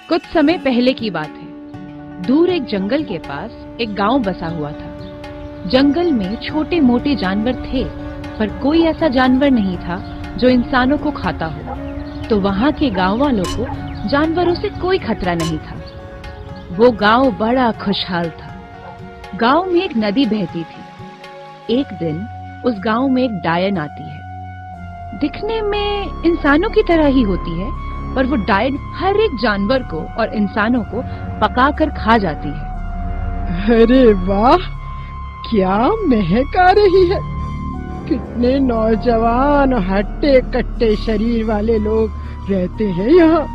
कुछ समय पहले की बात है। दूर एक जंगल के पास एक गांव बसा हुआ था। जंगल में छोटे मोटे जानवर थे, पर कोई ऐसा जानवर नहीं था जो इंसानों को खाता हो। तो वहां के गांव वालों को जानवरों से कोई खतरा नहीं था। वो गांव बड़ा खुशहाल था। गांव में एक नदी बहती थी। एक दिन उस गांव में एक डायन आती है। दिखने में इंसानों की तरह ही होती है, पर वो डायन हर एक जानवर को और इंसानों को पकाकर खा जाती है। अरे वाह, क्या महक आ रही है। कितने नौजवान हट्टे कट्टे शरीर वाले लोग रहते हैं यहाँ।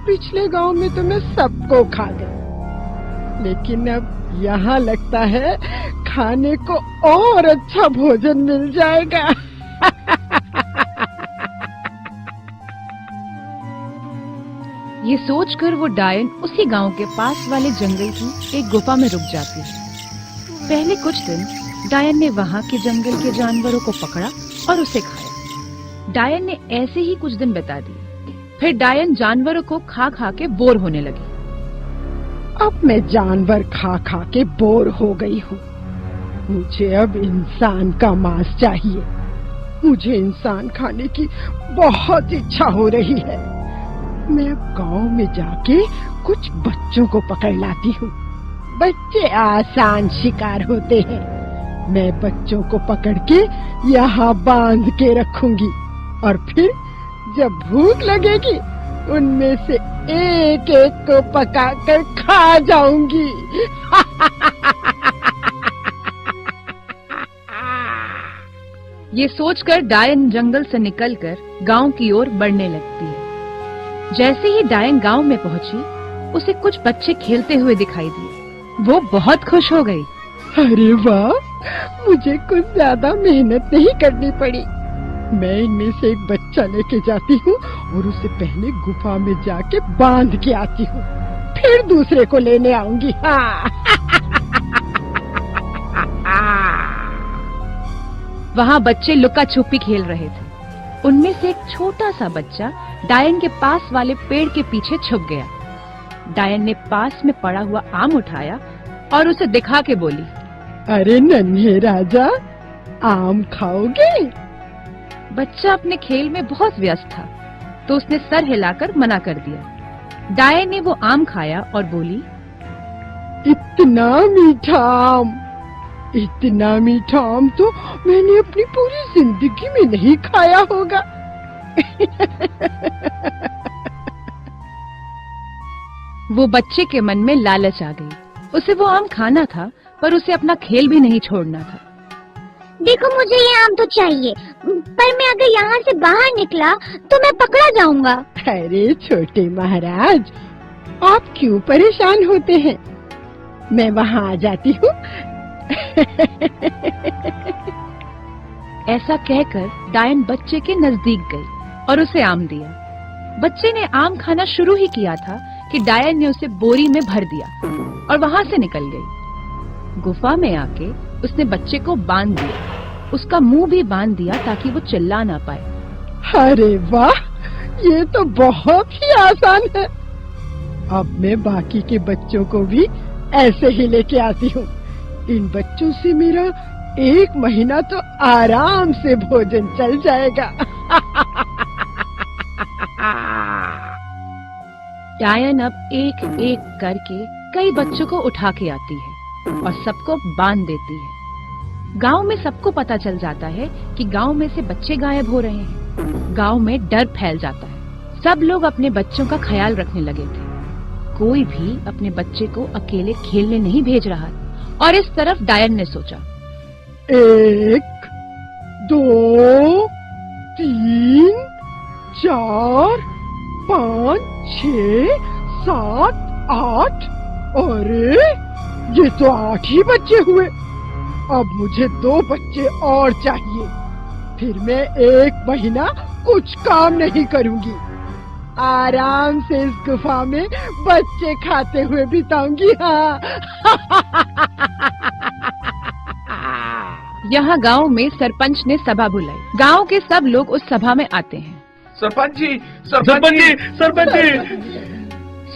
पिछले गांव में तो मैं सबको खा गई, लेकिन अब यहाँ लगता है खाने को और अच्छा भोजन मिल जाएगा। ये सोचकर वो डायन उसी गांव के पास वाले जंगल की एक गुफा में रुक जाती है। पहले कुछ दिन डायन ने वहां के जंगल के जानवरों को पकड़ा और उसे खाया। डायन ने ऐसे ही कुछ दिन बिता दिए। फिर डायन जानवरों को खा खा के बोर होने लगी। अब मैं जानवर खा खा के बोर हो गई हूँ। मुझे अब इंसान का मांस चाहिए। मुझे इंसान खाने की बहुत इच्छा हो रही है। मैं गांव में जाके कुछ बच्चों को पकड़ लाती हूँ। बच्चे आसान शिकार होते हैं। मैं बच्चों को पकड़ के यहाँ बांध के रखूंगी और फिर जब भूख लगेगी उनमें से एक एक को पकाकर खा जाऊंगी। ये सोचकर डायन जंगल से निकलकर गांव की ओर बढ़ने लगती है। जैसे ही डायन गांव में पहुंची, उसे कुछ बच्चे खेलते हुए दिखाई दिए। वो बहुत खुश हो गई। अरे वाह, मुझे कुछ ज्यादा मेहनत नहीं करनी पड़ी। मैं इनमें से एक बच्चा लेके जाती हूँ और उसे पहले गुफा में जाके बांध के आती हूँ, फिर दूसरे को लेने आऊंगी। हाँ। वहाँ बच्चे लुका छुपी खेल रहे थे। उनमें से एक छोटा सा बच्चा डायन के पास वाले पेड़ के पीछे छुप गया। डायन ने पास में पड़ा हुआ आम उठाया और उसे दिखा के बोली, अरे नन्हे राजा, आम खाओगे? बच्चा अपने खेल में बहुत व्यस्त था, तो उसने सर हिलाकर मना कर दिया। डायन ने वो आम खाया और बोली, इतना मीठा आम, इतना मीठा आम तो मैंने अपनी पूरी जिंदगी में नहीं खाया होगा। वो बच्चे के मन में लालच आ गई। उसे वो आम खाना था, पर उसे अपना खेल भी नहीं छोड़ना था। देखो, मुझे ये आम तो चाहिए, पर मैं अगर यहाँ से बाहर निकला तो मैं पकड़ा जाऊंगा। अरे छोटे महाराज, आप क्यों परेशान होते हैं? मैं वहाँ आ जाती हूँ। ऐसा कहकर डायन बच्चे के नजदीक गई और उसे आम दिया। बच्चे ने आम खाना शुरू ही किया था कि डायन ने उसे बोरी में भर दिया और वहाँ से निकल गई। गुफा में आके उसने बच्चे को बांध दिया। उसका मुंह भी बांध दिया ताकि वो चिल्ला ना पाए। अरे वाह, ये तो बहुत ही आसान है। अब मैं बाकी के बच्चों को भी ऐसे ही लेके आती हूँ। इन बच्चों से मेरा 1 महीना तो आराम से भोजन चल जाएगा। डायन अब एक एक करके कई बच्चों को उठा के आती है और सबको बांध देती है। गांव में सबको पता चल जाता है कि गांव में से बच्चे गायब हो रहे हैं। गांव में डर फैल जाता है। सब लोग अपने बच्चों का ख्याल रखने लगे थे। कोई भी अपने बच्चे को अकेले खेलने नहीं भेज रहा। और इस तरफ डायन ने सोचा, 1 2 3 4 5 6 7 8। अरे, ये तो 8 ही बच्चे हुए। अब मुझे 2 बच्चे और चाहिए। फिर मैं 1 महीना कुछ काम नहीं करूंगी। आराम से इस गुफा में बच्चे खाते हुए बिताऊंगी। हाँ। यहाँ गांव में सरपंच ने सभा बुलाई। गांव के सब लोग उस सभा में आते हैं। सरपंच जी, सरपंच जी, सरपंच जी,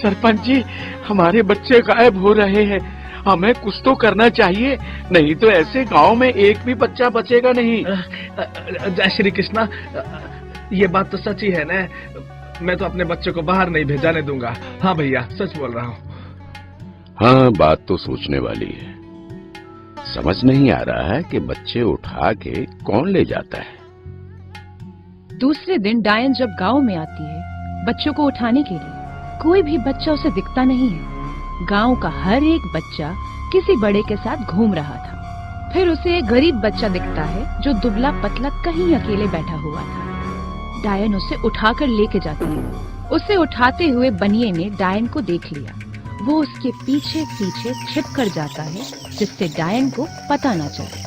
सरपंच जी, हमारे बच्चे गायब हो रहे हैं। हमें कुछ तो करना चाहिए, नहीं तो ऐसे गांव में एक भी बच्चा बचेगा नहीं। जय श्री कृष्णा, ये बात तो सच ही है ना। मैं तो अपने बच्चे को बाहर नहीं भेजाने दूंगा। हाँ भैया, सच बोल रहा हूँ। हाँ, बात तो सोचने वाली है। समझ नहीं आ रहा है कि बच्चे उठा के कौन ले जाता है। दूसरे दिन डायन जब गांव में आती है बच्चों को उठाने के लिए, कोई भी बच्चा उसे दिखता नहीं है। गांव का हर एक बच्चा किसी बड़े के साथ घूम रहा था। फिर उसे एक गरीब बच्चा दिखता है जो दुबला पतला कहीं अकेले बैठा हुआ था। डायन उसे उठाकर लेके जाती है। उसे उठाते हुए बनिए ने डायन को देख लिया। वो उसके पीछे पीछे छिप कर जाता है जिससे डायन को पता न चले।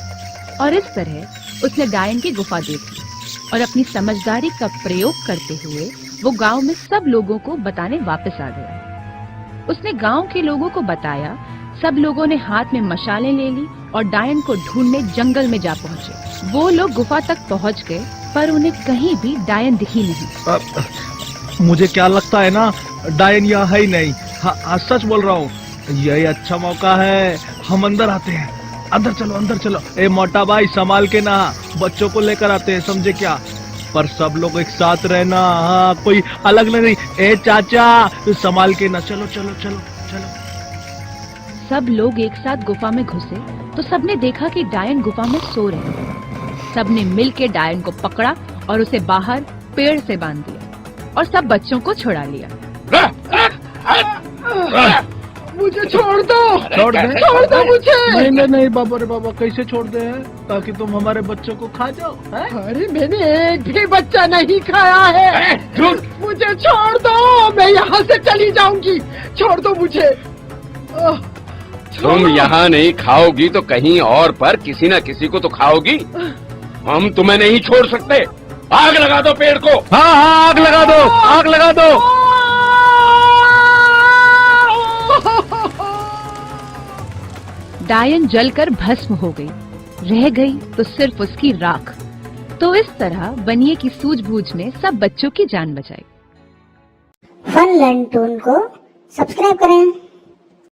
और इस तरह उसने डायन की गुफा देख ली और अपनी समझदारी का प्रयोग करते हुए वो गांव में सब लोगों को बताने वापस आ गया। उसने गांव के लोगों को बताया। सब लोगों ने हाथ में मशालें ले ली और डायन को ढूंढने जंगल में जा पहुंचे। वो लोग गुफा तक पहुंच गए पर उन्हें कहीं भी डायन दिखी नहीं। मुझे क्या लगता है ना, डायन यहाँ है ही नहीं। हाँ, सच बोल रहा हूँ। यही अच्छा मौका है, हम अंदर आते हैं। अंदर चलो, अंदर चलो। ए मोटा भाई, संभाल के ना, बच्चों को लेकर आते हैं, समझे क्या? पर सब लोग एक साथ रहना। हाँ, कोई अलग नहीं। ए चाचा, संभाल के ना। चलो चलो चलो चलो। सब लोग एक साथ गुफा में घुसे तो सबने देखा कि डायन गुफा में सो रहे हैं। सबने मिलकर डायन को पकड़ा और उसे बाहर पेड़ से बांध दिया और सब बच्चों को छुड़ा लिया। मुझे छोड़ दो, छोड़ दे, छोड़ दो मुझे। नहीं नहीं बाबा रे बाबा, कैसे छोड़ दे ताकि तुम हमारे बच्चों को खा जाओ? अरे मैंने एक भी बच्चा नहीं खाया है। मुझे छोड़ दो, मैं यहाँ से चली जाऊंगी। छोड़ दो मुझे। तुम यहाँ नहीं खाओगी तो कहीं और पर किसी न किसी को तो खाओगी। हम तुम्हें नहीं छोड़ सकते। आग लगा दो पेड़ को। हाँ हाँ, आग लगा दो, आग लगा दो। डायन जलकर भस्म हो गई। रह गई तो सिर्फ उसकी राख। तो इस तरह बनिए की सूझबूझ ने सब बच्चों की जान बचाई। फन लर्न टून को सब्सक्राइब करें।